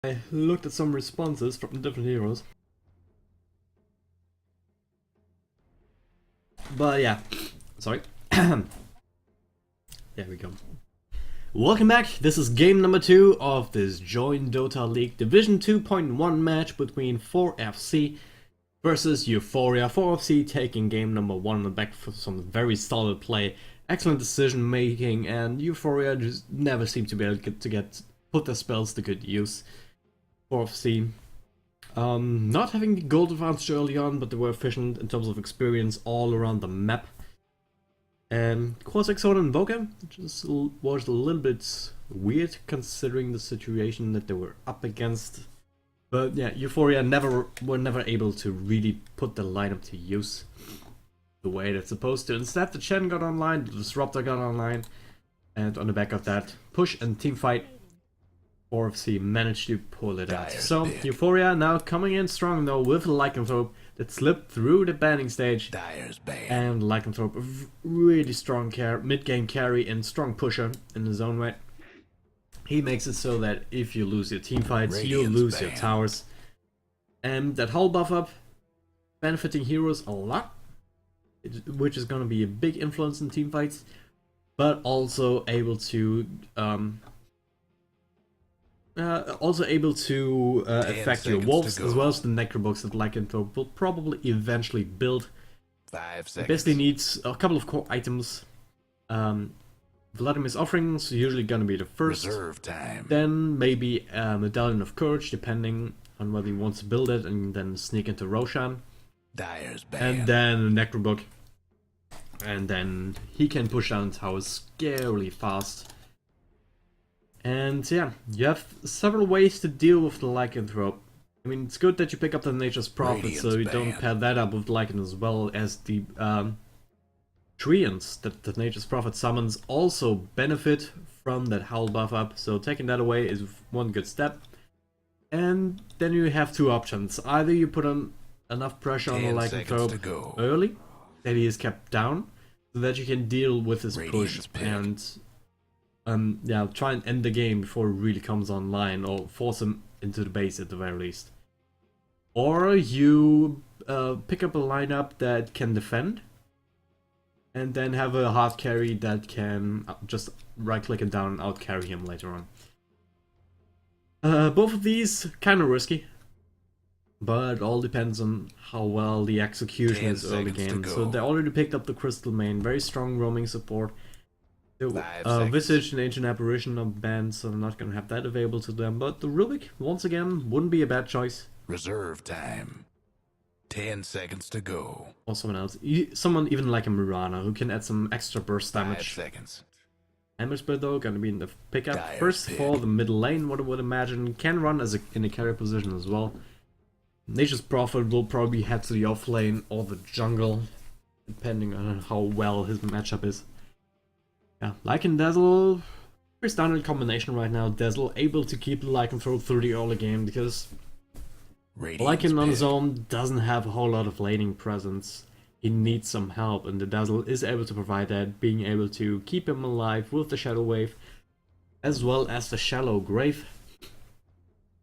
I looked at some responses from different heroes. But yeah, sorry. There we go. Welcome back. This is game number 2 of this joinDOTA League Division 2.1 match between 4FC versus Euphoria. 4FC taking game number 1 on the back for some very solid play, excellent decision making, and Euphoria just never seem to be able to put their spells to good use. 4FC not having the gold advantage early on, but they were efficient in terms of experience all around the map. Quasi-Exona and Invoker just was a little bit weird considering the situation that they were up against. But yeah, Euphoria were never able to really put the lineup to use the way they're supposed to. Instead, the Chen got online, the Disruptor got online, and on the back of that, push and team fight, 4FC managed to pull it out. So Euphoria now coming in strong though with Lycanthrope that slipped through the banning stage. And Lycanthrope, a really strong mid-game carry and strong pusher in his own right. He makes it so that if you lose your team fights, you lose your towers. And that whole buff up, benefiting heroes a lot, which is going to be a big influence in team fights, but also able to affect your wolves as well as the necrobox that Lycanthrope will probably eventually build. 5 seconds. Basically needs a couple of core items. Vladimir's Offerings usually gonna be the first. Reserve time. Then maybe Medallion of Courage, depending on whether he wants to build it, and then sneak into Roshan. Dyer's ban. And then Necrobook. And then he can push down towers scarily fast. And yeah, you have several ways to deal with the Lycanthrope. I mean, it's good that you pick up the Nature's Prophet, so you don't pair that up with Lycan as well as the Treants that the Nature's Prophet summons also benefit from that Howl buff up, so taking that away is one good step. And then you have two options. Either you put on enough pressure on the Lycanthrope early, that he is kept down, so that you can deal with his push and yeah, try and end the game before it really comes online, or force him into the base at the very least. Or you pick up a lineup that can defend, and then have a hard carry that can just right click and down and out carry him later on. Both of these kind of risky, but it all depends on how well the execution is early game. So they already picked up the Crystal Main, very strong roaming support. Visage and Ancient Apparition are banned, so I'm not going to have that available to them. But the Rubik, once again, wouldn't be a bad choice. Reserve time. 10 seconds to go. Or someone else. Someone even like a Mirana, who can add some extra burst damage. 5 seconds. Ambush Bird though, going to be in the pickup. First for the middle lane, what I would imagine. Can run as in a carry position as well. Nature's Prophet will probably head to the off lane or the jungle, depending on how well his matchup is. Yeah, Lycan Dazzle, very standard combination right now. Dazzle able to keep the Lycanthrope through the early game because Lycan on his own doesn't have a whole lot of laning presence. He needs some help, and the Dazzle is able to provide that, being able to keep him alive with the Shadow Wave as well as the Shallow Grave,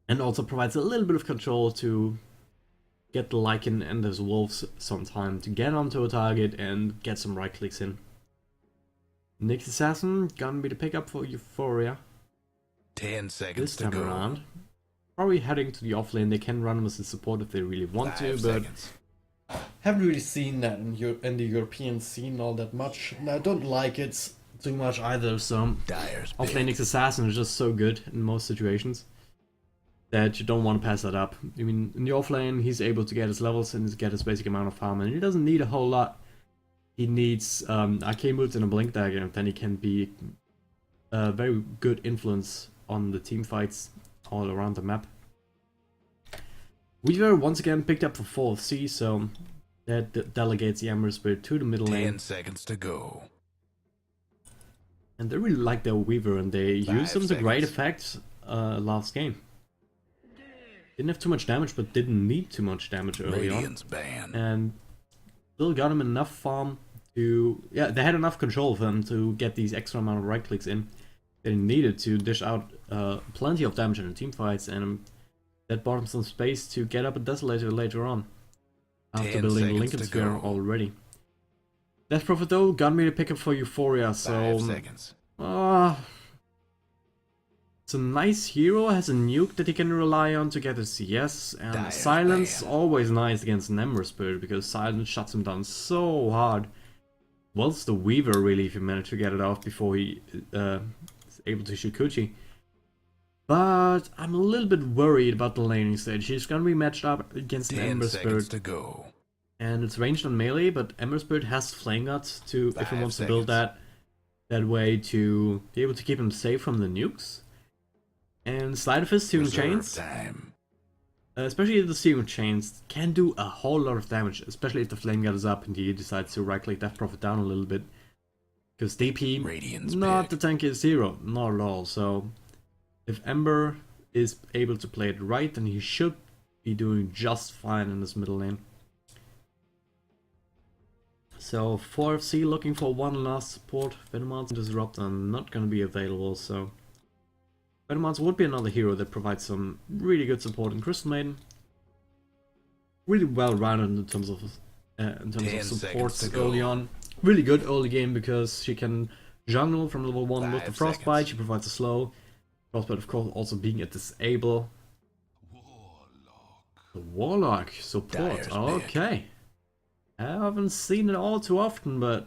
and also provides a little bit of control to get the Lycan and his wolves some time to get onto a target and get some right clicks in. Nyx Assassin gonna be the pickup for Euphoria. 10 seconds this time around. Probably heading to the offlane. They can run with the support if they really want to, but haven't really seen that in the European scene all that much. And I don't like it too much either. So offlane Nyx Assassin is just so good in most situations that you don't want to pass that up. I mean, in the offlane, he's able to get his levels and get his basic amount of farm, and he doesn't need a whole lot. He needs arcane boots and a blink dagger, and then he can be a very good influence on the team fights all around the map. Weaver once again picked up for 4FC, so that delegates the Ember Spirit to the middle lane. 10 seconds to go. And they really like their Weaver, and they used him to great effect last game. Didn't have too much damage, but didn't need too much damage early on. And still got him enough farm to... Yeah, they had enough control of him to get these extra amount of right clicks in that he needed to dish out plenty of damage in the team fights, and that bought him some space to get up a Desolator later on, after building the Lincoln Sphere already. Death Prophet though got me to pick up for Euphoria, so... 5 seconds. It's a nice hero, has a nuke that he can rely on to get his CS, and Silence, always nice against an Ember Spirit, because Silence shuts him down so hard. Well, it's the Weaver really, if you manage to get it off before he is able to shoot Kuchi. But I'm a little bit worried about the laning stage. He's gonna be matched up against an Ember Spirit. To go. And it's ranged on melee, but Ember Spirit has Flame Guts to, if he wants to build that way, to be able to keep him safe from the nukes. And Sleight of Fist, Searing Chains, especially the Searing Chains, can do a whole lot of damage, especially if the Flame Guard is up and he decides to right-click Death Prophet down a little bit. Because DP, not the tankiest hero, not at all, so if Ember is able to play it right, then he should be doing just fine in this middle lane. So 4FC looking for one last support. Venoman's Disrupt are not going to be available, so Venoman's would be another hero that provides some really good support in Crystal Maiden. Really well rounded in terms of supports early on. Really good early game because she can jungle from level 1 with the Frostbite. She provides a slow. Frostbite, of course, also being a disable. The Warlock support. Okay. I haven't seen it all too often, but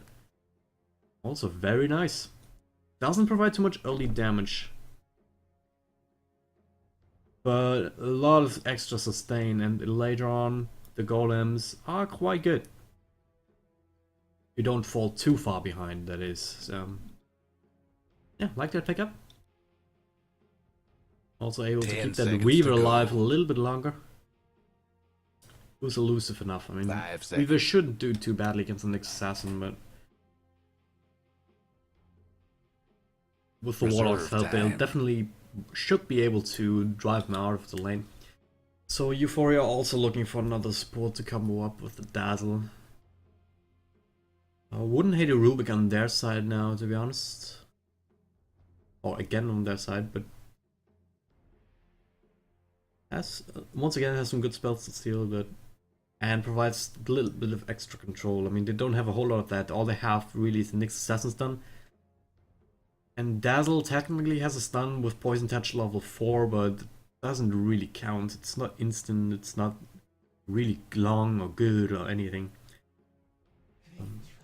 also very nice. Doesn't provide too much early damage, but a lot of extra sustain, and later on the golems are quite good. You don't fall too far behind, that is. So yeah, like that pickup. Also able to keep that Weaver alive a little bit longer. Who's elusive enough? I mean, Weaver shouldn't do too badly against the next assassin, but with the Warlock's help, they'll definitely should be able to drive him out of the lane. So Euphoria also looking for another support to combo up with the Dazzle. I wouldn't hate a Rubik on their side now, to be honest. Or again on their side, but has once again has some good spells to steal, but and provides a little bit of extra control. I mean, they don't have a whole lot of that. All they have really is the Nyx Assassin stun. And Dazzle technically has a stun with Poison Touch level 4, but doesn't really count. It's not instant, it's not really long or good or anything.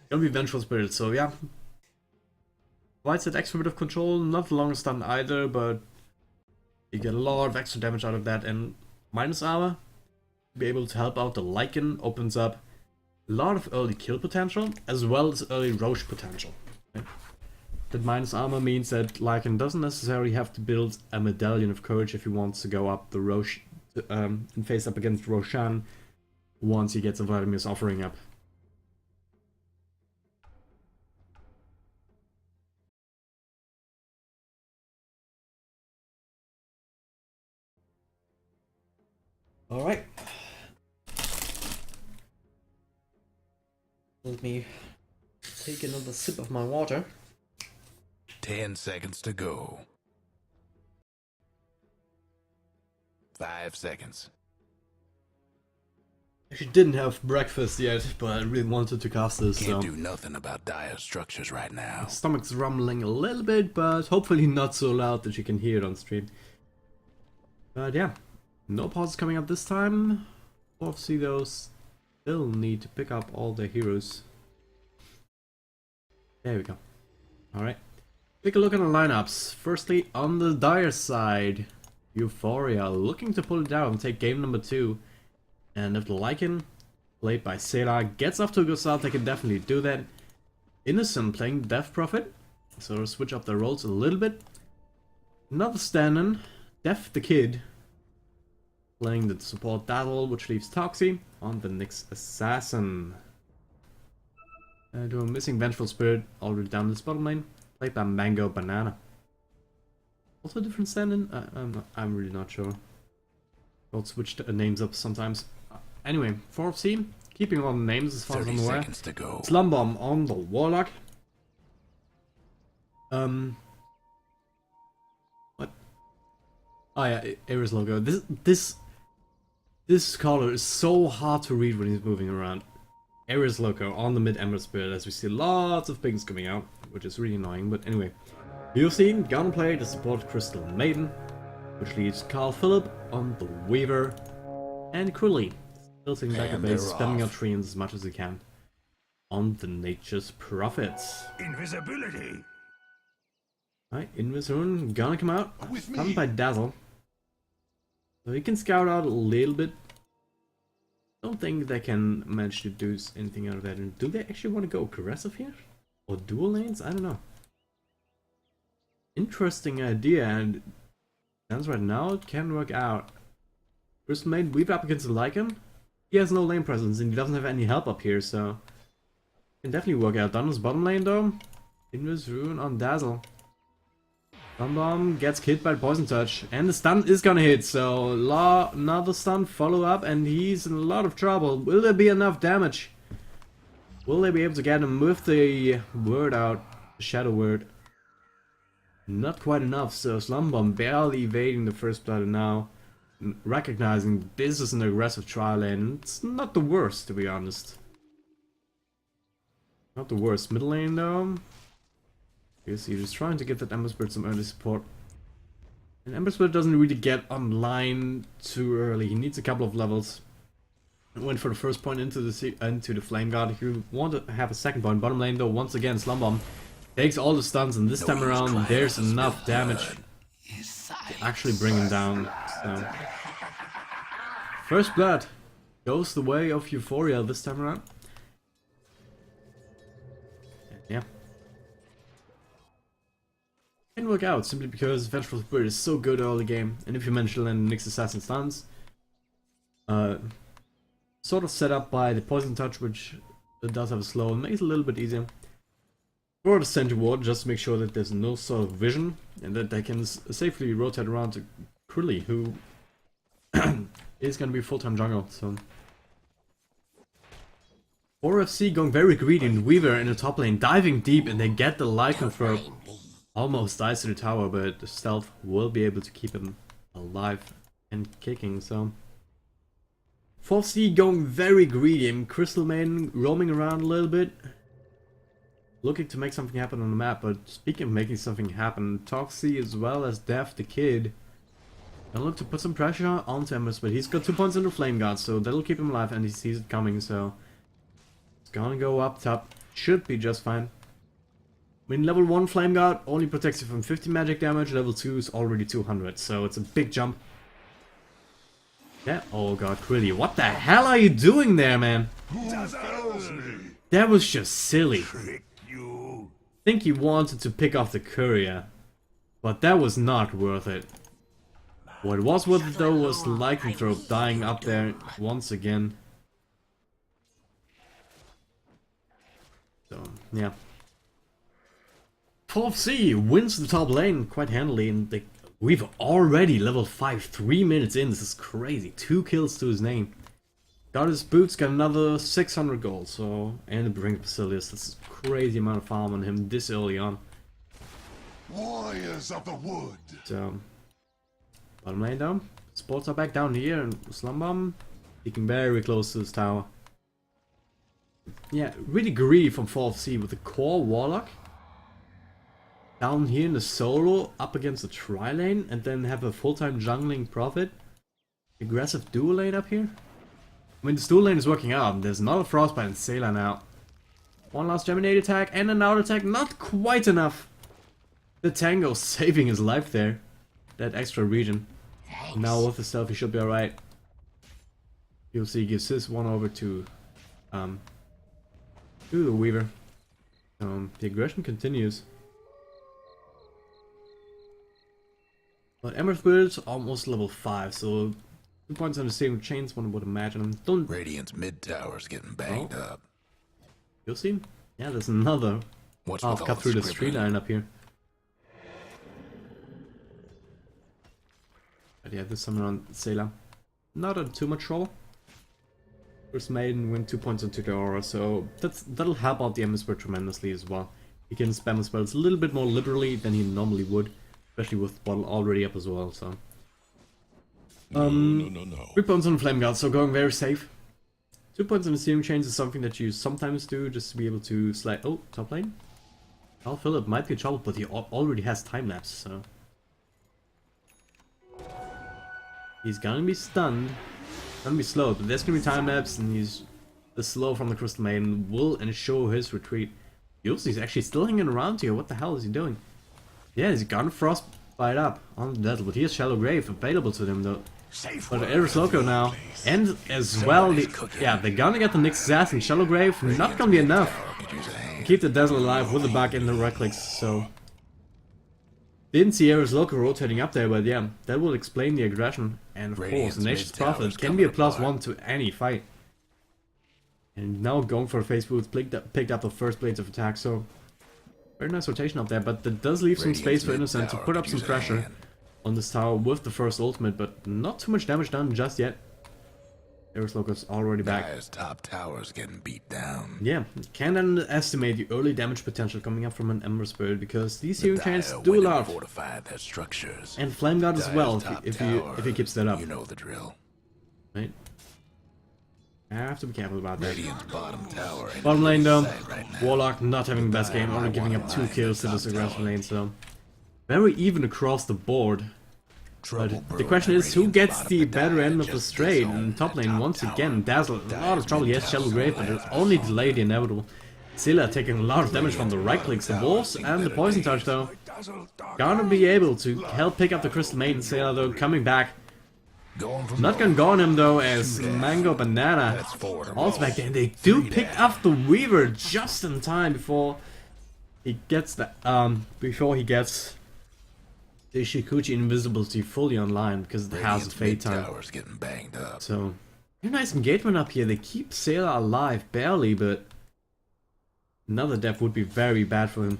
Gonna be Vengeful Spirit, so yeah. Provides that extra bit of control, not long stun either, but you get a lot of extra damage out of that, and minus armor, to be able to help out the Lycan, opens up a lot of early kill potential, as well as early Roche potential. Okay? That minus armor means that Lycan doesn't necessarily have to build a Medallion of Courage if he wants to go up the Roche, and face up against Roshan once he gets a Vladimir's Offering up. Alright. Let me take another sip of my water. 10 seconds to go. 5 seconds. Actually didn't have breakfast yet, but I really wanted to cast this, Can't do nothing about dire structures right now. My stomach's rumbling a little bit, but hopefully not so loud that you can hear it on stream. But yeah. No pauses coming up this time. 4FC those still need to pick up all the heroes. There we go. Alright. Take a look at the lineups. Firstly, on the Dire side, Euphoria looking to pull it down and take game number 2. And if the Lycan, played by Sela, gets off to a good start, they can definitely do that. Innocent playing Death Prophet, so switch up their roles a little bit. Another stand-in, Death the Kid, playing the support Dazzle, which leaves Toxie on the Nyx Assassin. To a missing Vengeful Spirit, already down this bottom lane, played by Mango Banana. Also a different stand-in? I'm really not sure. I'll switch the names up sometimes. Anyway, 4FC, keeping all the names as far as I'm aware. Slum Bomb on the Warlock. What? Oh yeah, Ares logo. This color is so hard to read when he's moving around. Ares logo on the mid Ember Spirit, as we see lots of pings coming out, which is really annoying. But anyway, you've seen Gunplay to support Crystal Maiden, which leaves Carl Phillip on the Weaver, and Crilly still sitting back at base, spamming out treants as much as he can on the Nature's Prophets. Invisibility. Alright, Invis gonna come out, coming by Dazzle. So he can scout out a little bit. Don't think they can manage to do anything out of that. And do they actually want to go aggressive here? Or dual lanes? I don't know. Interesting idea, and sounds right now it can work out. First main weave up against the Lycan. He has no lane presence and he doesn't have any help up here, so can definitely work out. Donald's bottom lane though. Invis Rune on Dazzle. Bomb gets hit by Poison Touch, and the stun is gonna hit, so another stun follow up, and he's in a lot of trouble. Will there be enough damage? Will they be able to get him with the word out, the Shadow Word? Not quite enough, so Slumbomb barely evading the first blood, and now recognizing this is an aggressive trial lane. It's not the worst, to be honest. Not the worst. Middle lane though. He's just trying to get that Ember Spirit some early support. And Ember Spirit doesn't really get online too early. He needs a couple of levels. Went for the first point into the Flame Guard. If you want to have a second point, bottom lane though, once again, Slumbomb takes all the stuns, and this time around there's enough damage to actually bring him down. So first blood goes the way of Euphoria this time around. Yeah. Can work out simply because Vengeful Spirit is so good early game, and if you manage to land Nyx Assassin stuns, sort of set up by the Poison Touch, which does have a slow, and makes it a little bit easier. For the Sentry Ward, just to make sure that there's no sort of vision, and that they can safely rotate around to Crilly, who is going to be full-time jungle. So 4FC going very greedy, and Weaver in the top lane diving deep, and they get the Lycanthrope. Almost dies to the tower, but the stealth will be able to keep him alive and kicking, so 4C going very greedy, and Crystal Maiden roaming around a little bit, looking to make something happen on the map. But speaking of making something happen, Toxie as well as Death the Kid gonna look to put some pressure onto Embers, but he's got 2 points in the Flame Guard, so that'll keep him alive, and he sees it coming, so it's gonna go up top. Should be just fine. I mean, level 1 Flame Guard only protects you from 50 magic damage, level 2 is already 200, so it's a big jump. Yeah, oh god, Crilly, what the hell are you doing there, man? That was just silly. I think he wanted to pick off the courier, but that was not worth it. What was worth it though was Lycanthrope dying up there once again. So, yeah. 4C wins the top lane quite handily, and we've already level 5, 3 minutes in. This is crazy. 2 kills to his name. Got his boots, got another 600 gold, so, and the Brink Basilius. That's a crazy amount of farm on him this early on. Warriors of the wood. So, bottom lane down. Sports are back down here, and Slumbomb peeking very close to this tower. Yeah, really greedy from 4C with the core Warlock. Down here in the solo, up against the tri-lane, and then have a full-time jungling Prophet. Aggressive dual lane up here. I mean, this dual lane is working out. There's another Frostbite and Sailor now. One last Geminate attack and an out attack, not quite enough. The Tango saving his life there. That extra region. Now with the stealth, he should be alright. You'll see, gives this one over to the Weaver. The aggression continues. But Ember Spirit's almost level 5, so 2 points on the same chains, one would imagine. Don't. Radiant's mid tower's getting banged up. You'll see. Yeah, there's another half cut through the street line up here. But yeah, this time around Sailor. Not in too much trouble. First Maiden win 2 points into the aura, so that'll help out the Ember Spirit tremendously as well. He can spam his spells a little bit more liberally than he normally would. Especially with the bottle already up as well, so No. 3 points on Flame Guard, so going very safe. 2 points on the Searing Chains is something that you sometimes do just to be able to slide. Oh, top lane. Well, Philip might be in trouble, but he already has time lapse, so he's gonna be stunned. Gonna be slow, but there's gonna be time lapse, and he's the slow from the Crystal Maiden will ensure his retreat. He's actually still hanging around here. What the hell is he doing? Yeah, he's gonna frostbite up on the desert, but he has Shallow Grave available to them though. But Eris Loco now, and as well, they're gonna get the Nyx Assassin. Shallow Grave not gonna be enough to keep the desert alive with the bug and the right clicks, so didn't see Eris Loco rotating up there, but yeah, that will explain the aggression. And of course, Nation's Prophet can be a +1 to any fight. And now going for the face boots, picked up the first blades of attack, so very nice rotation up there, but that does leave some space for Innocent to put up some pressure on this tower with the first ultimate, but not too much damage done just yet. Eris Loco's already back. Dire's top tower's getting beat down. Yeah, can't underestimate the early damage potential coming up from an Ember Spirit, because these Searing Chains do a lot. Their structures. And Flame Guard as well, if he keeps that up. You know the drill. Right? I have to be careful about that. Bottom lane though, Warlock not having the best game, only giving up 2 kills to this aggressive lane, so very even across the board. But the question is, who gets the better end of the straight? And top lane once again, Dazzle, a lot of trouble. Yes, Shallow Grave, but it's only delayed the inevitable. Scylla taking a lot of damage from the right clicks, the Wolves and the Poison Touch though. Gonna be able to help pick up the Crystal Maiden. Scylla though coming back. Not gonna go on him though, as Mango Banana also back there. And they do pick up the Weaver just in time before he gets the the Shikuchi invisibility fully online because of the House of Fate time. So very nice engagement up here. They keep Sailor alive barely, but another death would be very bad for him.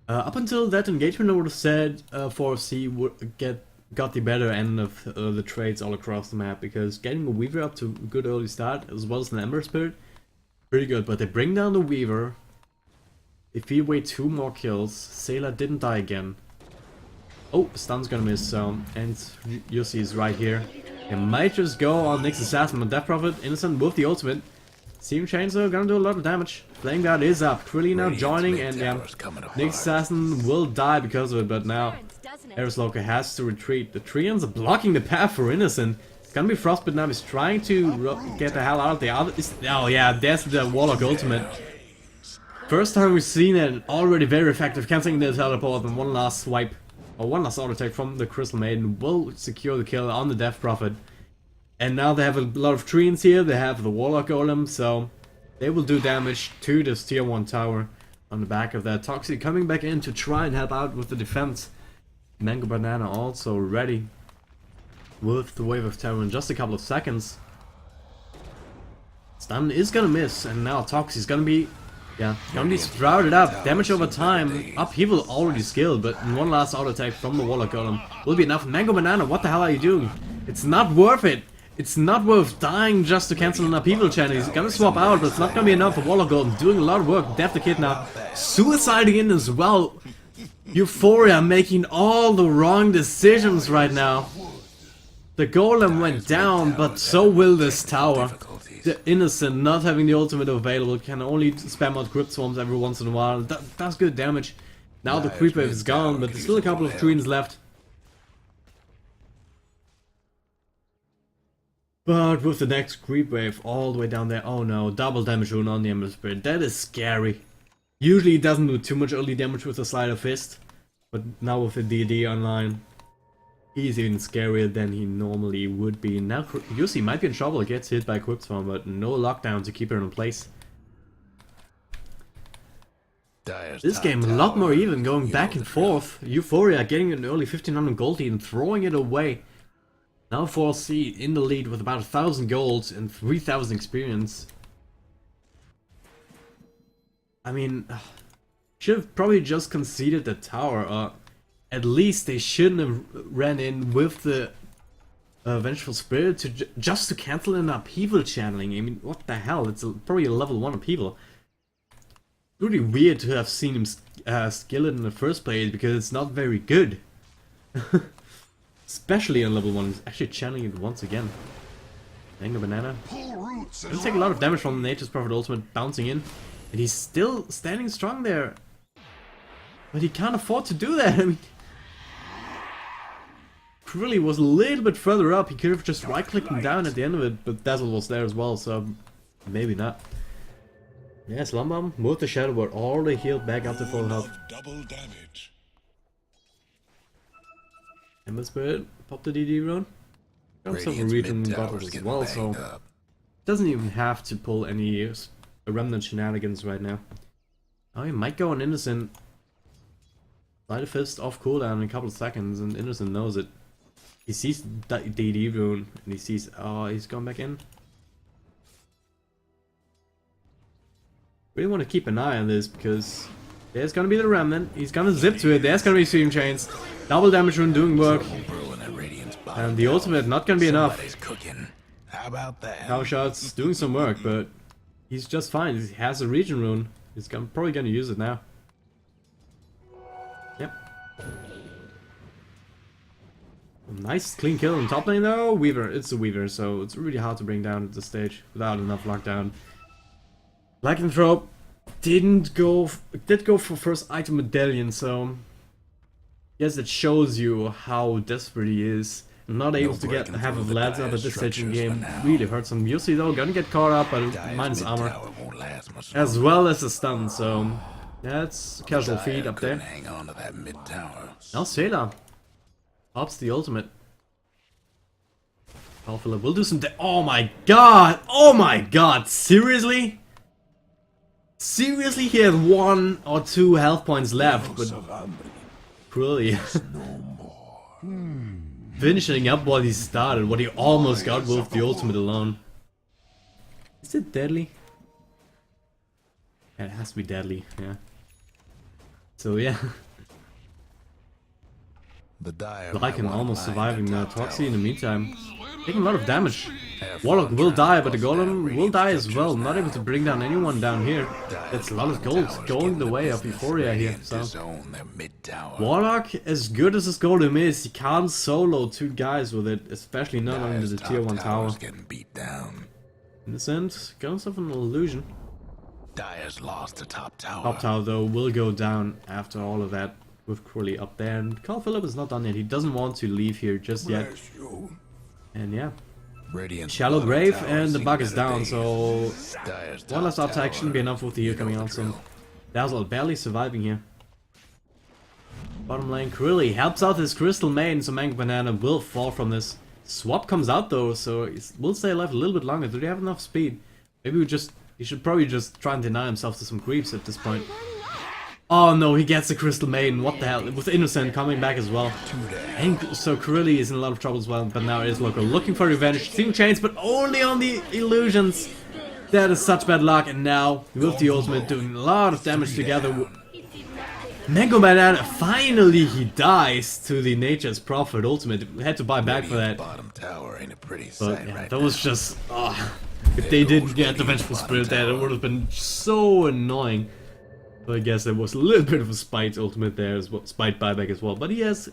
Up until that engagement, I would have said 4FC got the better end of the trades all across the map, because getting the Weaver up to a good early start, as well as an Ember Spirit, pretty good. But they bring down the Weaver. They feed away 2 more kills. Sailor didn't die again. Oh, stun's gonna miss, and Yossi is right here. They might just go on Nyx Assassin, but Death Prophet, Innocent with the ultimate. Searing Chains are gonna do a lot of damage. Flame Guard is up, Krillin now joining, and yeah, Nyx Assassin will die because of it, but now Eris Loco has to retreat. The Treants are blocking the path for Innocent. It's gonna be Frostbite now, he's trying to get the hell out of the other. Oh yeah, there's the Warlock ultimate. First time we've seen it, already very effective, cancelling the teleport, and one last swipe, or one last auto attack from the Crystal Maiden will secure the kill on the Death Prophet. And now they have a lot of Treants here, they have the Warlock Golem, so they will do damage to this tier 1 tower on the back of that. Toxic coming back in to try and help out with the defense. Mango Banana also ready with the Wave of Terror in just a couple of seconds. Stun is gonna miss, and now Toxic is gonna be sprouted up. Damage over time. Upheaval already skilled, but one last auto attack from the Warlock Golem will be enough. Mango Banana, what the hell are you doing? It's not worth it. It's not worth dying just to cancel an upheaval channel. He's gonna swap out, but it's not gonna be enough. The Warlock Golem doing a lot of work. Death the Kid now suiciding in as well. Euphoria making all the wrong decisions right now. The Golem went down, but so will this tower. The Innocent not having the ultimate available, can only spam out Crypt Swarms every once in a while. That's good damage. Now the Creep Wave is gone, but there's still a couple of Treants left. But with the next Creep Wave all the way down there, oh no, double damage rune on the Ember Spirit. That is scary. Usually it doesn't do too much early damage with the Sleight of Fist, but now with the DD online, he's even scarier than he normally would be. Now Yossi might be in trouble, gets hit by Crypt Swarm, but no lockdown to keep her in place. This game a lot more even, going back and forth. Euphoria getting an early 1500 gold lead and throwing it away. Now 4C in the lead with about 1000 gold and 3000 experience. I mean, should have probably just conceded the tower, or at least they shouldn't have ran in with the Vengeful Spirit to just to cancel an upheaval channeling. I mean, what the hell? It's probably a level 1 upheaval. Really weird to have seen him skill it in the first place, because it's not very good. Especially on level 1, he's actually channeling it once again. Mango Banana. Pull roots He'll take a lot of damage from the Nature's Prophet ultimate bouncing in. And he's still standing strong there. But he can't afford to do that. I mean, Cruelly was a little bit further up. He could have just right-clicked him down at the end of it, but Dazzle was there as well, so maybe not. Yeah, Slum Bomb, Move the Shadow were already healed back up to full health. Double damage. Ember Spirit, pop the DD rune. Got some region bottles as well, so doesn't even have to pull any remnant shenanigans right now. Oh, he might go on Innocent. Light a Fist off cooldown in a couple of seconds, and Innocent knows it. He sees the DD rune, and he sees, oh, he's going back in. Really want to keep an eye on this, because there's gonna be the remnant, he's gonna zip to it, there's gonna be Stream Chains. Double damage rune doing work. And the ultimate not gonna be enough. Power shots doing some work, but he's just fine. He has a region rune. He's probably gonna use it now. Yep. Nice clean kill in top lane though. Weaver, it's a Weaver, so it's really hard to bring down at this stage without enough lockdown. Lycanthrope did go for first item medallion, so yes, it shows you how desperate he is. Not able to get half of lads up at this stage in the game really hurts him. Yossi though gonna get caught up, but minus armor as well as a stun, so that's casual feed up there. Now Sela pops the ultimate. Alpha will do some oh my god! Oh my god! Seriously? Seriously, he had 1 or 2 health points left, but really finishing up what he started, what he almost got with the ultimate alone. Is it deadly? Yeah, it has to be deadly, yeah. So yeah. Lycan almost surviving Toxie in the meantime. Taking a lot of damage. Warlock will die, but the Golem will die as well. Not able to bring down anyone down here. That's a lot of gold going the way of Euphoria here. So Warlock, as good as his Golem is, he can't solo 2 guys with it, especially not under the tier 1 tower. Innocent goes off an illusion. Dire's lost the top tower. Top tower though will go down after all of that with Cruelly up there, and Carl Phillip is not done yet. He doesn't want to leave here just yet. And yeah, Shallow Grave and the bug is down, so one last attack shouldn't be enough with the heal coming out. So Dazzle barely surviving here. Bottom lane, Cruelly helps out his Crystal main, so Mango Banana will fall from this. Swap comes out though, so we'll stay alive a little bit longer. Do they have enough speed? Maybe he should probably just try and deny himself to some creeps at this point. Oh no, he gets the Crystal Maiden, what the hell, with Innocent coming back as well. And so Cruelly is in a lot of trouble as well, but now it is Loco looking for revenge, seeing chains, but only on the illusions. That is such bad luck, and now, with the ultimate doing a lot of damage together. Mango Banana, finally he dies to the Nature's Prophet ultimate. We had to buy back for that. But yeah, that was just, if they didn't get the Vengeful Spirit there, it would have been so annoying. So I guess there was a little bit of a spite ultimate there as well, spite buyback as well. But he has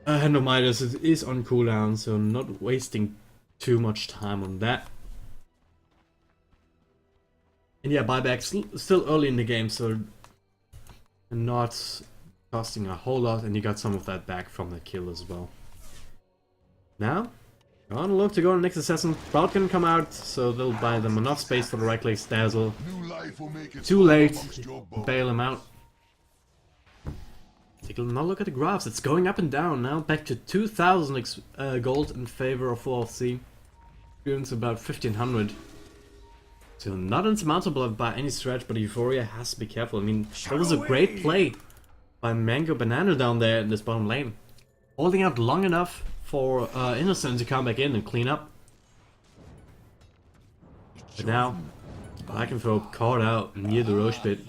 Hand of Midas is on cooldown, so not wasting too much time on that. And yeah, buyback's still early in the game, so not costing a whole lot, and you got some of that back from the kill as well. Now, on look to go on the next assassin. Sprout can come out, so they'll buy them enough space for the right click Dazzle. Too late, bail him out. Take another look at the graphs, it's going up and down now, back to 2000 gold in favor of OLC. Experience about 1500. So not insurmountable by any stretch, but Euphoria has to be careful. I mean, that was a great play by Mango Banana down there in this bottom lane. Holding out long enough for Innocent to come back in and clean up. But now, Lycanthrope caught out near the Roche pit.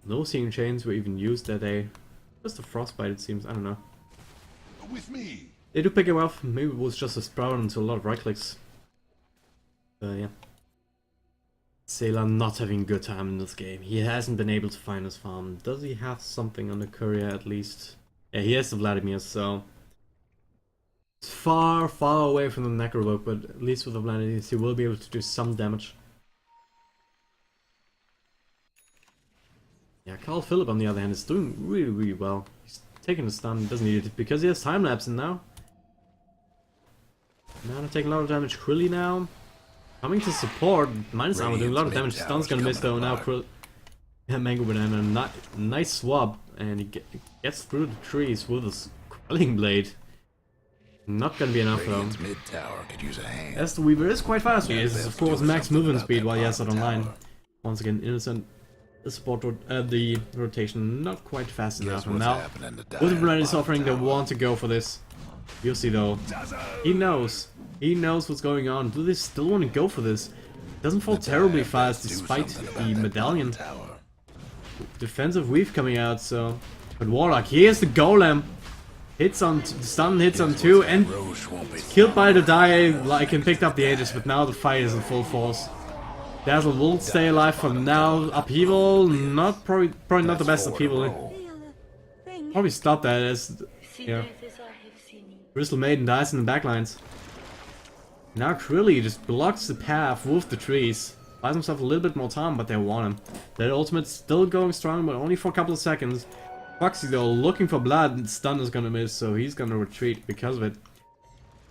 No seeing chains were even used that day. Just a frostbite it seems, I don't know. With me. They do pick him up, maybe it was just a sprout into a lot of right clicks. Yeah. Sailor not having a good time in this game. He hasn't been able to find his farm. Does he have something on the courier at least? Yeah, he has the Vladimir, so it's far, far away from the Necrovoke, but at least with the Vladimir he will be able to do some damage. Yeah, Carl Phillip on the other hand is doing really, really well. He's taking the stun, doesn't need it because he has time lapse now. Now they're taking a lot of damage. Krilly now coming to support. Minus armor doing a lot of damage. Stun's gonna miss though. Now Krill. Yeah, Mango Banana. Nice swap. And he gets through the trees with his Quelling Blade. Not gonna be enough though. As the Weaver is quite fast. He is, of course, max movement speed while he has it online. Once again, Innocent. The support the rotation not quite fast enough. And now, with the Brandis offering, they want to go for this. You'll see though. He knows. He knows what's going on. Do they still want to go for this? Doesn't fall terribly fast despite the medallion. Defensive weave coming out, so. But Warlock, here's the Golem. Hits on stun, hits on 2, and killed by the die like and picked up the Aegis, but now the fight is in full force. Dazzle will stay alive for now. Upheaval, not probably not the best upheaval. Probably stop that as yeah. Crystal Maiden dies in the backlines. Now Krilly just blocks the path with the trees. Buys himself a little bit more time, but they want him. That ultimate's still going strong, but only for a couple of seconds. Foxy though, looking for blood, stun is gonna miss, so he's gonna retreat because of it.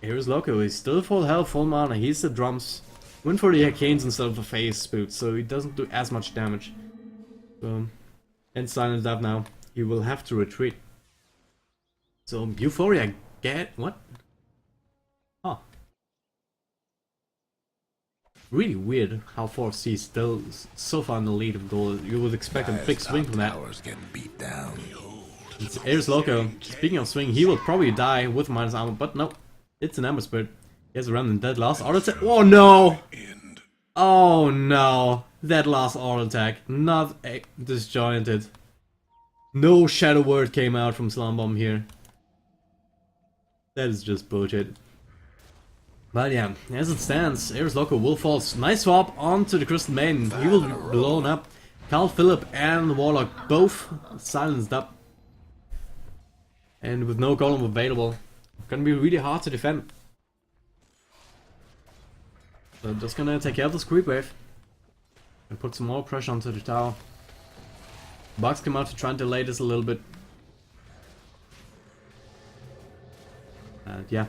Here's Loco, he's still full health, full mana, he's the drums. Went for the Arcanes instead of the Phase Boot, so he doesn't do as much damage. And Silence up now, he will have to retreat. So Euphoria, get what? Huh. Really weird how 4FC is still so far in the lead of goal. You would expect a big swing from that. It's Ares Loco. Speaking of swing, he will probably die with minus armor, but no. It's an Ember Spirit. He has a Remnant dead last auto attack. Oh no! Oh no! That last auto attack. Not disjointed. No Shadow Word came out from Slumbomb here. That is just bullshit. But yeah, as it stands, Ares Loco will fall. Nice swap onto the Crystal Maiden. He will be blown up. Carl Phillip and Warlock both silenced up. And with no golem available, gonna be really hard to defend. So just gonna take care of this creep wave. And put some more pressure onto the tower. Bugs come out to try and delay this a little bit. And yeah.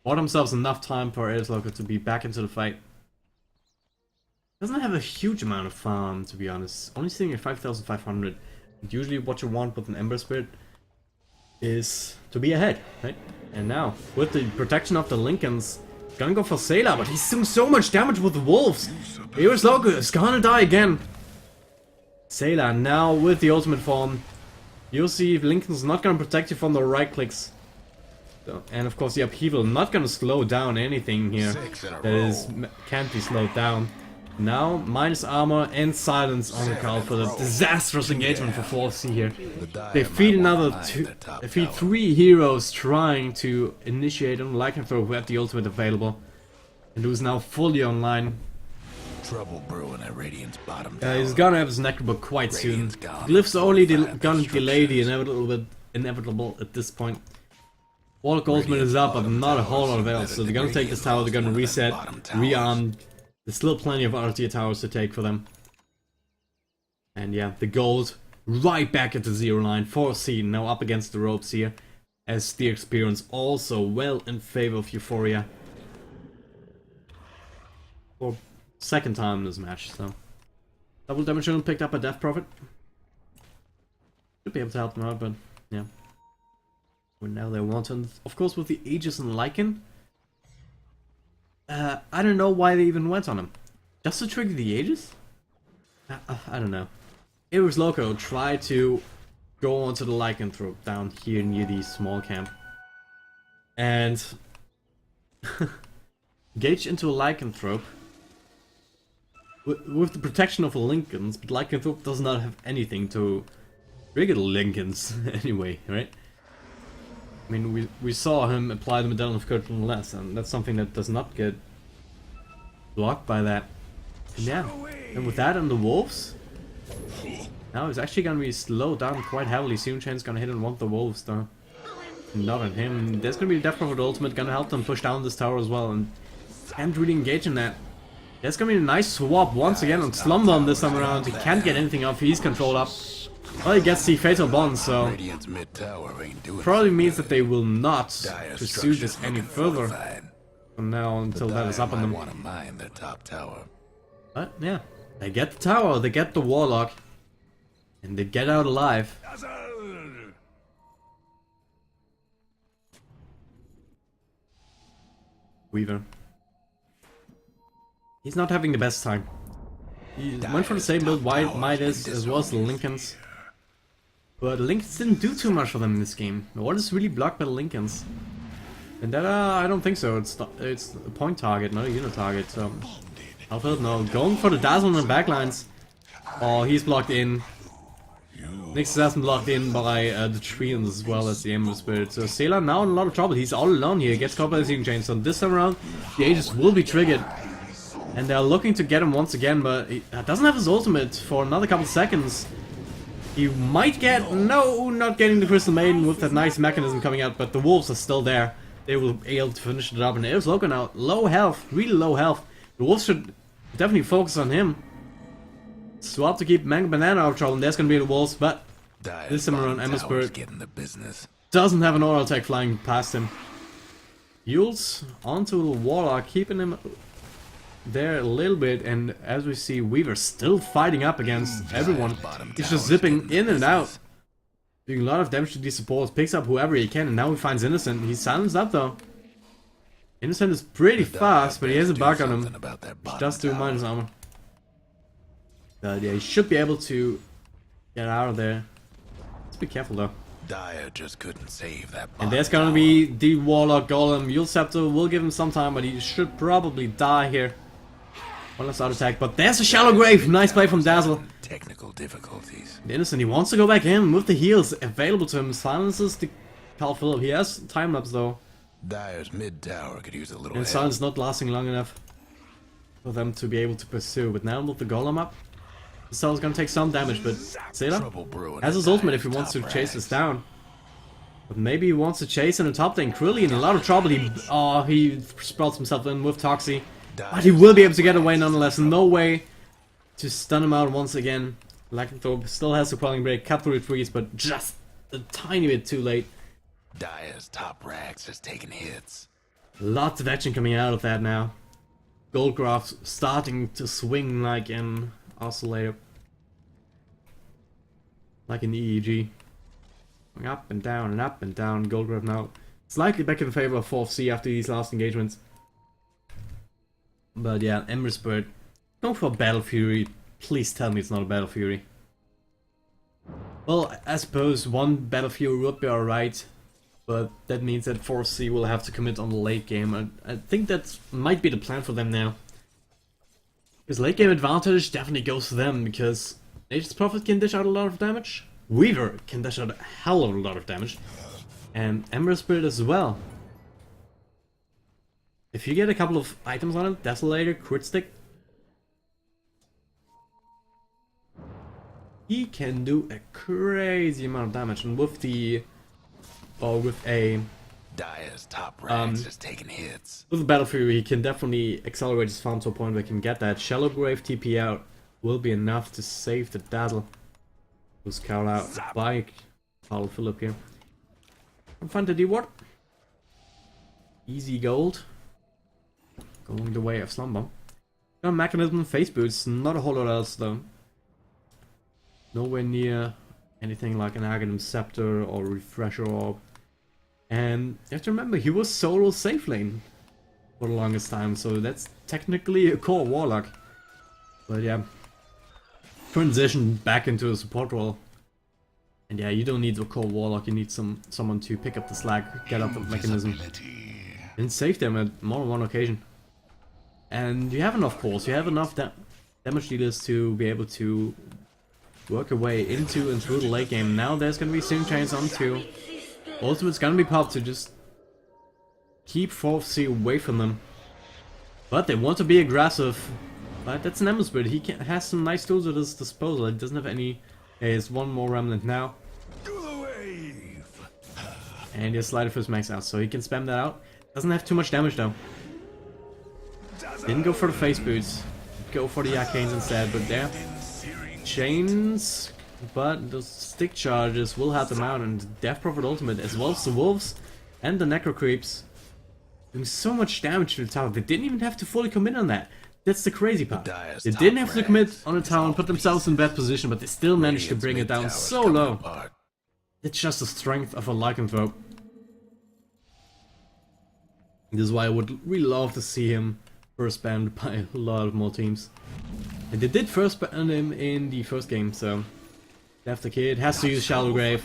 Bought themselves enough time for Ares Loco to be back into the fight. Doesn't have a huge amount of farm, to be honest. Only sitting at 5,500. Usually what you want with an Ember Spirit is to be ahead, right? And now, with the protection of the Lincolns, gonna go for Sailor, but he's doing so much damage with the Wolves. Ares Loco is gonna die again. Sailor now with the ultimate form. You'll see Lincoln's not gonna protect you from the right clicks. And of course the upheaval not gonna slow down anything here that can't be slowed down. Now minus armor and silence on Carl for the disastrous engagement for 4C here. They feed they feed 3 heroes trying to initiate on Lycanthrope who have the ultimate available and who's now fully online. Trouble brewing at Radiant's bottom. He's gonna have his Necrobook quite soon. Glyphs only gonna delay the inevitable at this point. Warlock ultimate is up, but not a whole lot of else. So they're gonna take this tower, they're gonna reset, rearm. There's still plenty of other tier towers to take for them. And yeah, the gold right back at the 0 line. 4C now up against the ropes here. As the experience also well in favor of Euphoria. For second time in this match, so. Double damage unit picked up a Death Prophet. Should be able to help them out, but yeah. Well, now they want to, of course, with the Aegis and Lycan. I don't know why they even went on him. Just to trigger the Aegis? I don't know. Ares Loco tried to go onto the Lycanthrope down here near the small camp. And engage into a Lycanthrope with the protection of the Lincolns, but Lycanthrope does not have anything to trigger the Lincolns anyway, right? I mean, we saw him apply the Medallion of Curtain Less, and that's something that does not get blocked by that. And yeah, and with that and the wolves, now it's actually gonna be slowed down quite heavily. Soon Chain's gonna hit on one of the wolves though. Not on him. There's gonna be a Death Prophet ultimate, gonna help them push down this tower as well, and can't really engage in that. There's gonna be a nice swap once again on Slumbomb this time around. He can't get anything off, he's controlled up. Well, he gets the Fatal Bond, so probably means that they will not pursue this any further from now until that is up on them. But yeah, they get the tower, they get the Warlock, and they get out alive. Weaver. He's not having the best time. He went for the same build Midas as well as the Lincolns. But Lincolns didn't do too much for them in this game. What is really blocked by the Lincolns? And that I don't think so. It's a point target, not a unit target. So Alfred, no, going for the Dazzle on the backlines. Oh, he's blocked in. Nixus has been blocked in by the treants as well as the Ember Spirit. So Sailor now in a lot of trouble. He's all alone here. Gets caught by the Searing Chain. So this time around, the Aegis will be triggered. And they're looking to get him once again, but he doesn't have his ultimate for another couple seconds. He might get... No, not getting the Crystal Maiden with that nice mechanism coming out, but the wolves are still there. They will be able to finish it up, and there's Loco now. Low health, really low health. The wolves should definitely focus on him. Swap to keep Mango Banana out of trouble, and there's gonna be the wolves, but this time around Ember Spirit doesn't have an auto attack flying past him. Yules onto the Warlock, keeping him there a little bit, and as we see, Weaver still fighting up against everyone. He's just zipping in and out, doing a lot of damage to these supports, picks up whoever he can, and now he finds Innocent. He's silenced up though. Innocent is pretty fast, but he has a bug on him, which does do minus armor. But yeah, he should be able to get out of there. Let's be careful though. Dire just couldn't save that. And there's gonna be the Warlock Golem. Yule Scepter will give him some time, but he should probably die here. One last auto attack, but there's a Shallow Grave. Nice play from Dazzle. Technical difficulties. The Innocent, he wants to go back in with the heals available to him. Silences the Carl Phillip. He has time lapse though. Dire's mid tower could use a little. And silence not lasting long enough for them to be able to pursue. But now with the Golem up, the Cell's gonna take some damage. But Sailor has his ultimate if he wants to chase this down. But maybe he wants to chase in the top lane. Crilly in a lot of trouble. He sprouts himself in with Toxie. But he will be able to get away nonetheless. No way to stun him out once again. Lycanthrope still has the Quelling Break, cut through the trees, but just a tiny bit too late. Dire's top racks is taking hits. Lots of action coming out of that now. Goldcraft starting to swing like an oscillator. Like an EEG. Going up and down and up and down. Goldcraft now slightly back in favor of 4th C after these last engagements. But yeah, Ember Spirit. Go for Battle Fury. Please tell me it's not a Battle Fury. Well, I suppose one Battle Fury would be alright. But that means that 4th C will have to commit on the late game. I think that might be the plan for them now. Because late game advantage definitely goes to them. Because Nature's Prophet can dish out a lot of damage. Weaver can dish out a hell of a lot of damage. And Ember Spirit as well. If you get a couple of items on it, Desolator, Crit Stick, he can do a crazy amount of damage. And with the... or with a... Dire's top ranks is taking hits. With the Battle Fury, he can definitely accelerate his farm to a point where he can get that. Shallow Grave TP out will be enough to save the Dazzle. Who's called out by Carl Phillip here. Infante D-Ward. Easy gold. Going the way of Slumber. Got a Mechanism and Face Boots, not a whole lot else though. Nowhere near anything like an Aghanim Scepter or Refresher Orb. And you have to remember, he was solo safe lane for the longest time, so that's technically a core Warlock. But yeah, transition back into a support role. And yeah, you don't need a core Warlock, you need someone to pick up the slack, get up the mechanism, and save them at more than one occasion. And you have enough cores, you have enough damage dealers to be able to work your way into and through the late game. Now there's gonna be Searing Chains on too. Ultimate's gonna be popped to just keep 4th C away from them. But they want to be aggressive. But that's an Ember Spirit. He has some nice tools at his disposal. He doesn't have any... He has one more Remnant now. And his Sleight of Fist max out, so he can spam that out. Doesn't have too much damage though. Didn't go for the face boots. Go for the arcanes instead, but there. Chains, but those stick charges will help them out, and Death Prophet Ultimate, as well as the wolves and the Necro Creeps, doing so much damage to the tower. They didn't even have to fully commit on that. That's the crazy part. They didn't have to commit on the tower and put themselves in bad position, but they still managed to bring it down so low. It's just the strength of a lycanthrope. This is why I would really love to see him first banned by a lot of more teams. And they did first ban him in the first game, so left the kid, has to use Shallow Grave.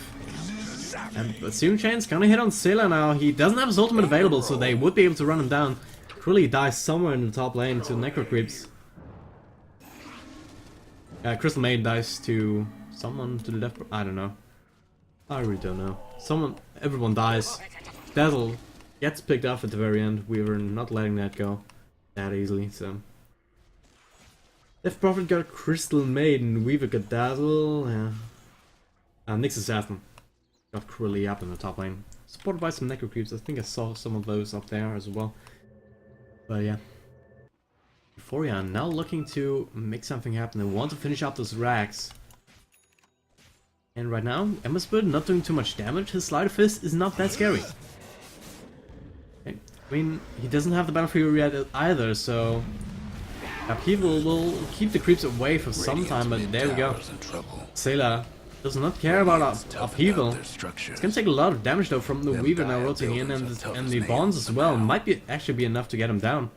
And Assume Chain's gonna hit on Sailor now. He doesn't have his ultimate available, so they would be able to run him down. Cruelly dies somewhere in the top lane to Necro Creeps. Crystal Maid dies to someone to the left. I don't know. I really don't know. Everyone dies. Dazzle gets picked up at the very end. We were not letting that go that easily, so. Death Prophet got Crystal Maiden, Weaver got Dazzle, yeah. Nyx Assassin got Cruelly up in the top lane. Supported by some Necro Creeps. I think I saw some of those up there as well. But yeah. Euphoria now looking to make something happen. They want to finish up those racks. And right now, Ember Spirit not doing too much damage. His Sleight of Fist is not that scary. Okay. I mean, he doesn't have the Battle Fury yet either, so Upheaval will keep the creeps away for some time, but there we go. Sailor does not care about Upheaval. It's gonna take a lot of damage though from the Weaver now rotating in, and the Bonds as well. Might actually be enough to get him down.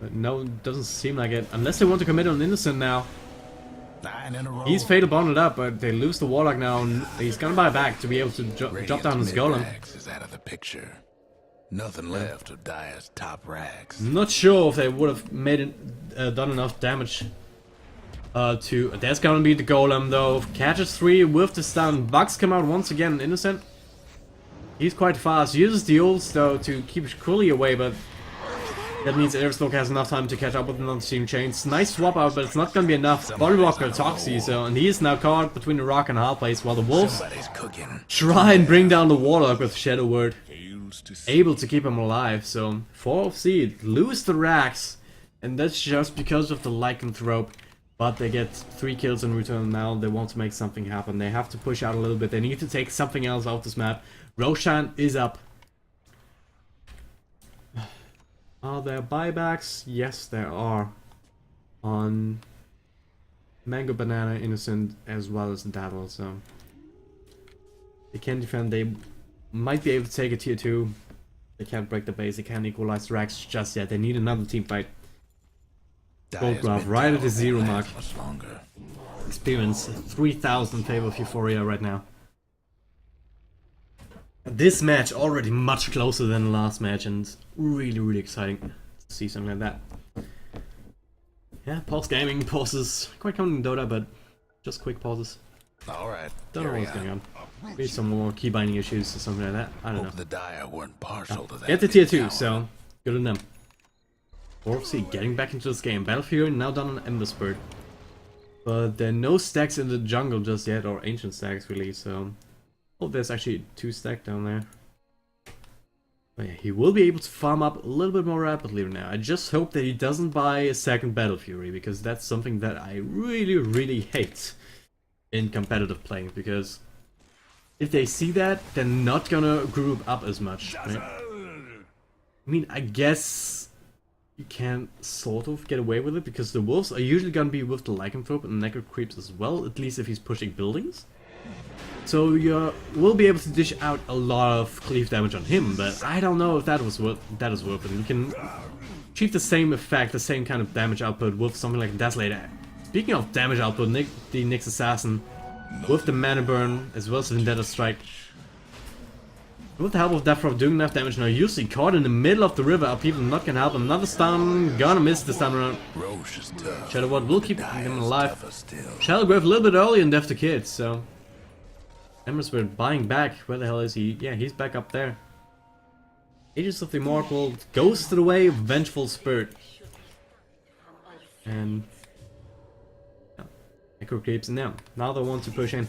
But no, it doesn't seem like it. Unless they want to commit on Innocent now. He's Fatal Bonded up, but they lose the Warlock now, and he's gonna buy back to be able to drop down his Golem. Is out of the picture. Nothing left of Dire's top rags. Not sure if they would have made it, done enough damage to... That's gonna be the Golem though. Catches 3 with the stun. Bugs come out once again. Innocent. He's quite fast. Uses the ults though to keep Cruelly away, but that means Airstoke has enough time to catch up with another Team Chains. Nice swap out, but it's not gonna be enough. Bodywalker Toxie, so, and he is now caught between the rock and hard place, while the wolves try and bring down the Warlock with Shadow Word. Able to keep him alive, so 4 of Seed lose the racks, and that's just because of the Lycanthrope. But they get 3 kills in return now. They want to make something happen. They have to push out a little bit. They need to take something else off this map. Roshan is up. Are there buybacks? Yes, there are. On Mango, Banana, Innocent, as well as Dazzle, so they can defend. They might be able to take a tier 2. They can't break the base. They can't equalize the racks just yet. They need another team fight. Gold Graph right at the 0 mark. Experience 3000 in favor of Euphoria right now. This match already much closer than the last match, and really exciting to see something like that. Yeah, pause gaming, pauses. Quite common in Dota, but just quick pauses. Alright. Don't know what's going on. Maybe some more key binding issues or something like that. I don't know. The Dire weren't partial to that. Get the tier 2, so good on them. Orpsey getting back into this game. Battle Fury now done on Ember Spirit. But there are no stacks in the jungle just yet, or ancient stacks really, so... Oh, there's actually 2 stacks down there. But yeah, he will be able to farm up a little bit more rapidly now. I just hope that he doesn't buy a second Battle Fury, because that's something that I really hate in competitive playing, because if they see that, they're not gonna group up as much, right? I mean, I guess you can sort of get away with it, because the wolves are usually gonna be with the Lycanthrope and the Necro Creeps as well, at least if he's pushing buildings. So you will be able to dish out a lot of cleave damage on him, but I don't know if that is worth it. You can achieve the same effect, the same kind of damage output with something like Desolator. Speaking of damage output, the Nyx Assassin with the Mana Burn as well as the Vendetta Strike. With the help of Death Drop doing enough damage now, usually caught in the middle of the river. People not gonna help him. Another stun, gonna miss this time around. Shadow Ward will keep him alive. Shadow Grave a little bit early and Death to Kids, so Ember Spirit buying back. Where the hell is he? Yeah, he's back up there. Agents of the Immortal goes to the way of Vengeful Spirit. And yeah, Echo creeps in there. Now they want to push in.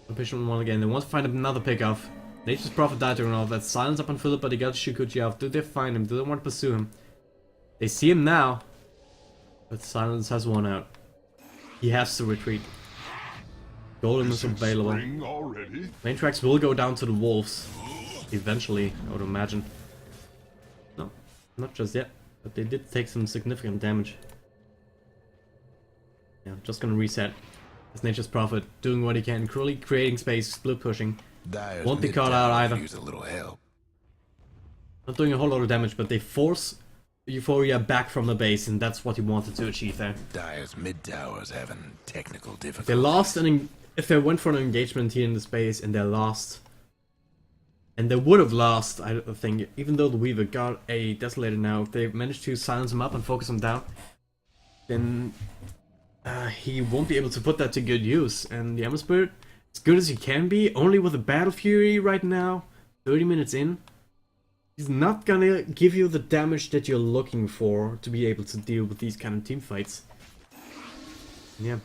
They'll push on one again. They want to find another pick-off. Nature's Prophet died during all that. Silence up on Philip, but he got Shikuchi off. Do they find him? Do they want to pursue him? They see him now. But Silence has won out. He has to retreat. Golem is available. Main tracks will go down to the wolves. Eventually, I would imagine. No, not just yet. But they did take some significant damage. Yeah, just gonna reset. As Nature's Prophet doing what he can, cruelly creating space, split pushing. Dyer's Won't be mid caught tower out either. could use a little help. Not doing a whole lot of damage, but they force Euphoria back from the base, and that's what he wanted to achieve there. Dyer's mid tower's having technical difficulties. They lost if they went for an engagement here in the space and they lost. And they would have lost, I think, even though the Weaver got a Desolator now. If they managed to silence him up and focus him down, then he won't be able to put that to good use. And the Emma Spirit, as good as he can be, only with a Battle Fury right now, 30 minutes in, he's not gonna give you the damage that you're looking for to be able to deal with these kind of team fights. Yeah.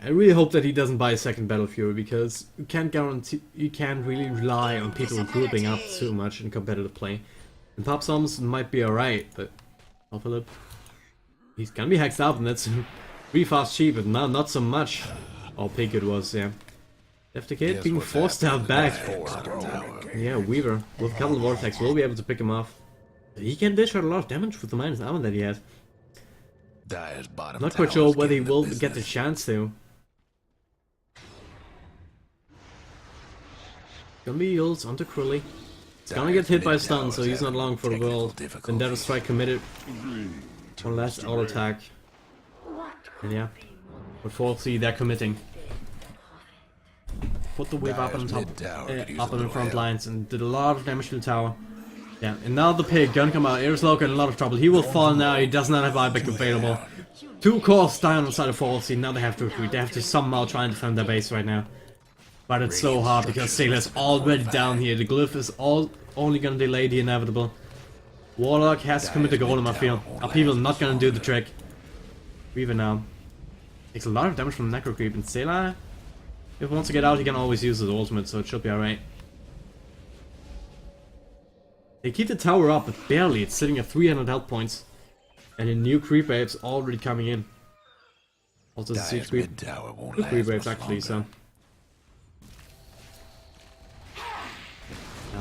I really hope that he doesn't buy a second Battle Fury, because you can't really rely on people grouping up too much in competitive play. And Pop Psalms might be alright, but Philip, he's gonna be hexed out, and that's really fast cheap, but not so much. Oh, Pig it was, yeah. FTK being forced out back. Yeah, Weaver with a couple of Vortex will be able to pick him off. He can dish out a lot of damage with the minus armor that he has. Dyer's bottom Not quite sure whether he will get the chance to. Gonna be Yules onto Krully. He's gonna get hit by a stun, so he's not long for the world. Vendetta Strike committed. One last auto attack. And yeah. But 4C, they're committing. Put the wave up on top, up on the front lines, and did a lot of damage to the tower. Yeah, and now the Pig gonna come out. Ares Loco in a lot of trouble. He will fall now. He does not have buyback available. 2 cores down on the side of 4C. Now they have to retreat. They have to somehow try and defend their base right now. But it's so hard because Sailor's already down here. The Glyph is only gonna delay the inevitable. Warlock has to commit the Golem, I feel. Upheaval not gonna do the trick. Weaver now takes a lot of damage from Necro Creep, and Sailor, if he wants to get out, he can always use his ultimate, so it should be alright. They keep the tower up, but barely. It's sitting at 300 health points. And a new creep wave's already coming in. Also the siege creep. 2 creep waves actually, so. Yeah.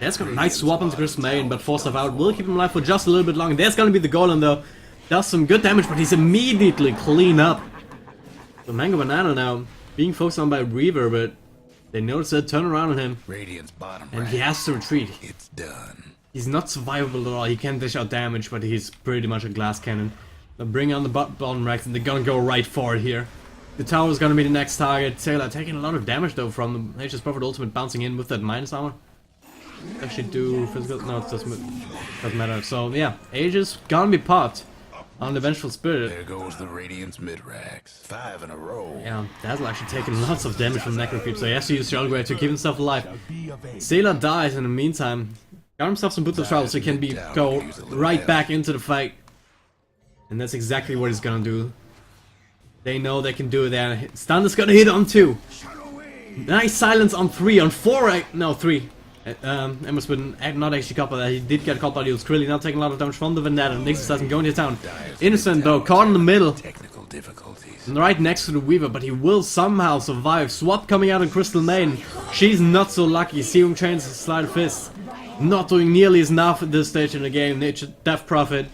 There's got a nice swap onto Chris Main, but force stuff out will keep him alive for just a little bit longer. There's gonna be the Golem though. Does some good damage, but he's immediately clean up. The Mango Banana now being focused on by Reaver, but they notice a turn around on him. Radiant's bottom and he has to retreat. It's done. He's not survivable at all. He can dish out damage, but he's pretty much a glass cannon. They'll bring on the bottom racks, and they're gonna go right for it here. The tower is gonna be the next target. Sailor taking a lot of damage though from the Nature's Prophet ultimate bouncing in with that minus armor. Actually do physical, no, it doesn't matter. So yeah, Aegis gonna be popped on the Vengeful Spirit. There goes the Radiant's mid-racks. 5 in a row. Yeah, Dazzle actually taking lots of damage from Necro Creep, so he has to use Shellgrave to keep himself alive. Sailor dies in the meantime. Got himself some Bootless Travel so he can go right back into the fight. And that's exactly what he's gonna do. They know they can do it there. Stun is gonna hit on 2. Nice silence on 3, on 4, no 3. Emma's been not actually caught by that. He did get caught by the Krillly, now taking a lot of damage from the Vendetta. Nixon doesn't go into town. Innocent though, caught in the middle. Technical difficulties. Right next to the Weaver, but he will somehow survive. Swap coming out on Crystal Maiden. She's not so lucky. Serum Chains, Slide of Fist. Not doing nearly enough at this stage in the game. Death Prophet.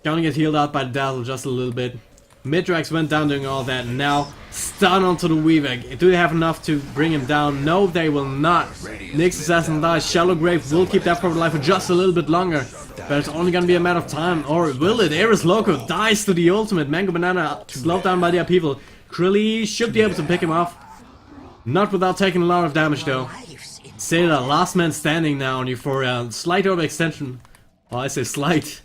Gonna get healed out by Dazzle just a little bit. Midrax went down doing all that, and now stun onto the Weaver. Do they have enough to bring him down? No, they will not. Nyx Assassin dies. Shallow Grave will keep that Prophet alive for just a little bit longer. But it's only gonna be a matter of time. Or will it? Ares Loco dies to the ultimate. Mango Banana slowed down by the upheaval. Krillly should be able to pick him off. Not without taking a lot of damage though. Sailor, last man standing now on Euphoria. Slight overextension. Oh, I say slight.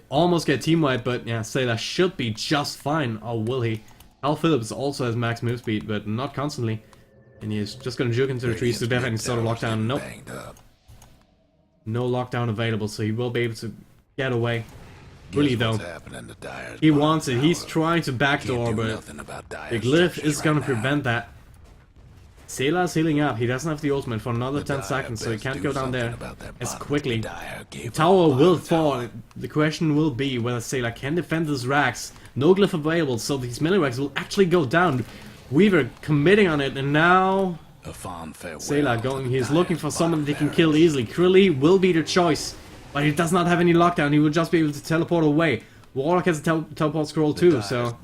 Almost get team wipe, but yeah, Sailor should be just fine. Or will he? Al Phillips also has max move speed, but not constantly. And he is just gonna juke into the trees to death and sort of lockdown. Nope. No lockdown available, so he will be able to get away. Really though, he wants it. He's trying to backdoor, but the glyph is gonna prevent that. Sayla's healing up. He doesn't have the ultimate for another 10 seconds, so he can't go down there as quickly. The tower will fall. The question will be whether Sayla can defend his racks. No glyph available, so these melee racks will actually go down. Weaver committing on it, and now Sayla going. He's looking for someone that he can kill easily. Krilly will be the choice, but he does not have any lockdown. He will just be able to teleport away. Warlock has a teleport scroll too, so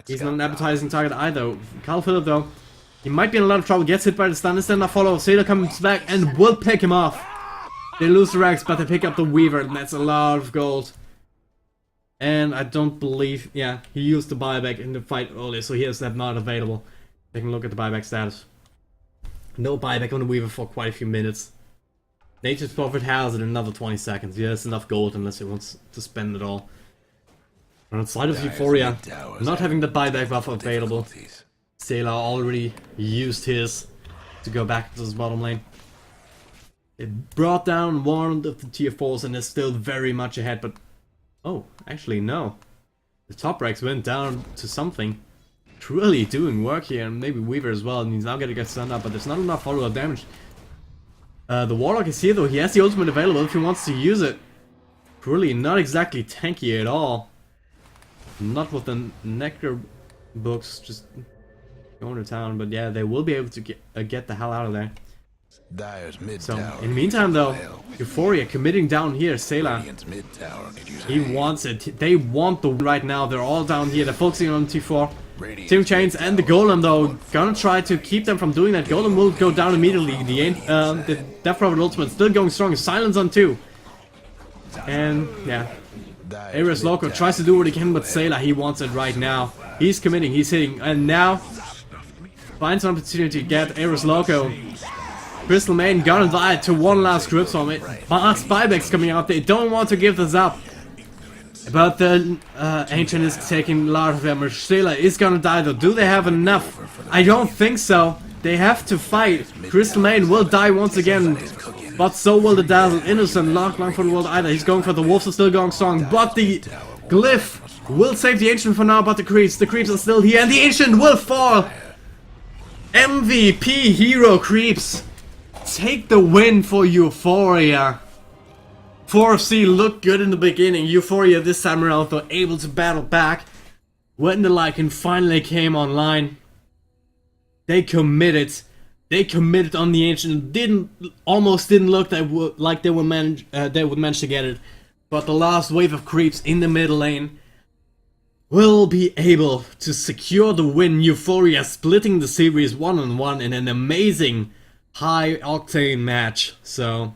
he's not an appetizing target either. Carl Phillip though, he might be in a lot of trouble. Gets hit by the stun, and then a follow. Sayla comes back and will pick him off. They lose the racks, but they pick up the Weaver, and that's a lot of gold. And I don't believe, yeah, he used the buyback in the fight earlier, so he has that not available. Take a look at the buyback status. No buyback on the Weaver for quite a few minutes. Nature's Prophet has it in another 20 seconds. Yeah, that's enough gold unless he wants to spend it all. And outside of Euphoria, not having the buyback buff available, Sayla already used his to go back to his bottom lane. It brought down one of the tier 4s and is still very much ahead, but oh, actually no. The top ranks went down to something. Truly doing work here, and maybe Weaver as well, and he's now gonna get stunned up, but there's not enough follow-up damage. The Warlock is here though, he has the ultimate available if he wants to use it. Truly not exactly tanky at all. Not with the Nectar books, just going to town, but yeah, they will be able to get the hell out of there. So, in the meantime though, Euphoria committing down here, Sayla, he wants it. They want the win right now. They're all down here. They're focusing on T4. Team Chains and the Golem though, gonna try to keep them from doing that. Golem will go down immediately. The Death Prophet ultimate still going strong. Silence on 2. And yeah, Ares Loco tries to do what he can, but Sayla, he wants it right now. He's committing, he's hitting, and now finds an opportunity to get Ares Loco. Crystal Maiden gonna die to one last grip from it. Fast buybacks coming out. They don't want to give this up. But the Ancient is taking a lot of damage. Sayla is gonna die though. Do they have enough? I don't think so. They have to fight. Crystal Maiden will die once again. But so will the Dazzle. Innocent, not long for the world either. He's going for the Wolves are still going strong. But the Glyph will save the Ancient for now. But the creeps are still here. And the Ancient will fall. MVP hero creeps. Take the win for Euphoria. 4FC looked good in the beginning. Euphoria this time around though able to battle back when the Lycan finally came online. They committed. They committed on the Ancient. Almost didn't look like they would manage to get it. But the last wave of creeps in the middle lane will be able to secure the win. Euphoria splitting the series 1-on-1 in an amazing high octane match. So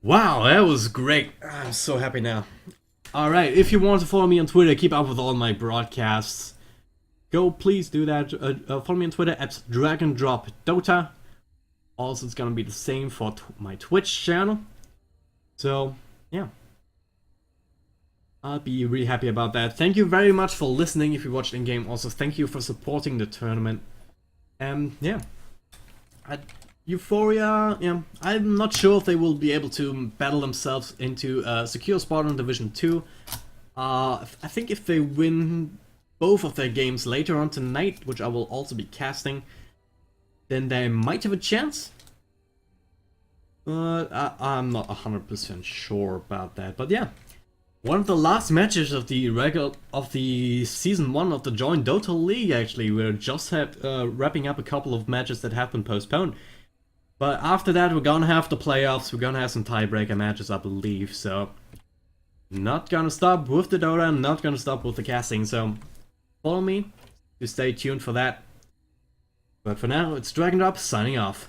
wow, that was great. I'm so happy now. Alright, if you want to follow me on Twitter, keep up with all my broadcasts, go please do that. Follow me on Twitter at joinDOTA. Also, it's gonna be the same for my Twitch channel. So, yeah. I'll be really happy about that. Thank you very much for listening if you watched in-game. Also, thank you for supporting the tournament. Yeah. Euphoria, yeah, I'm not sure if they will be able to battle themselves into a secure spot in Division 2. I think if they win both of their games later on tonight, which I will also be casting, then they might have a chance. But I'm not 100% sure about that. But yeah, one of the last matches of the season 1 of the joinDOTA League actually. We're just wrapping up a couple of matches that have been postponed. But after that, we're gonna have the playoffs, we're gonna have some tiebreaker matches, I believe, so not gonna stop with the Dota, not gonna stop with the casting, so follow me to stay tuned for that. But for now, it's joinDOTA signing off.